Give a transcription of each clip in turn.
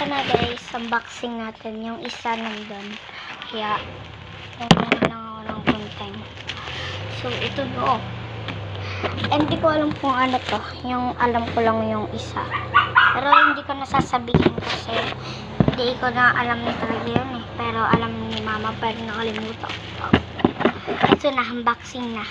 na guys, unboxing natin yung isa nandun. Kaya, kukunin lang ako ng content. So, ito do. Hindi ko alam kung ano to. Yung alam ko lang yung isa. Pero hindi ko nasasabihin kasi hindi ko na alam na talaga yun eh. Pero alam ni mama, pero nakalimutan ko. Ito na, unboxing na.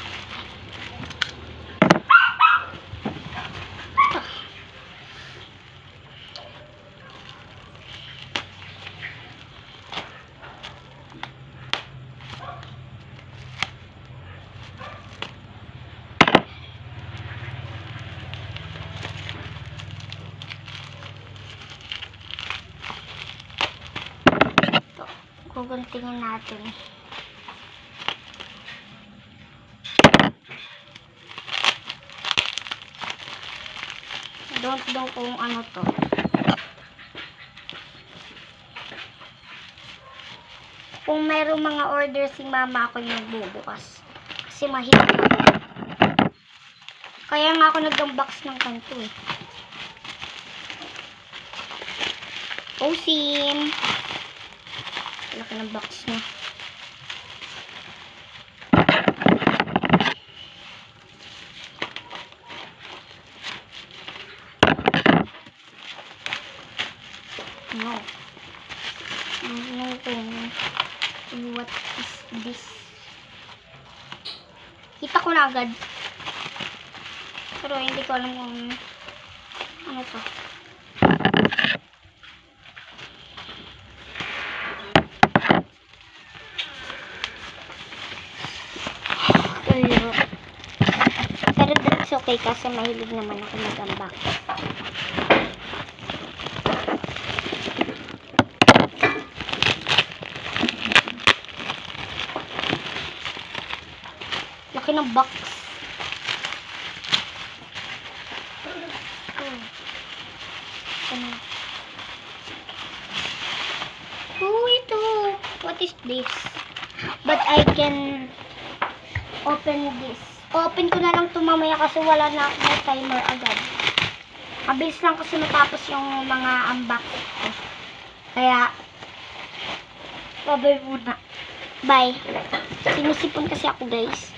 Guguntingin natin. Don't know kung ano to. Kung merong mga order si mama, ako yung magbubukas. Kasi mahilig ako. Kaya nga ako nag-unbox ng kanto eh. Osim! Laki ng box niya. No. What is this? Kita ko na agad. Pero hindi ko alam kung ano to. Pero that's okay kasi mahilig naman ako mag-unbox. Laki ng box. Oh, ito. What is this? But I can open this. Open ko na lang ito mamaya kasi wala na ako may timer agad. Mabilis lang kasi matapos yung mga unbox ko. Kaya, bye muna. Bye. Sinisipon kasi ako guys.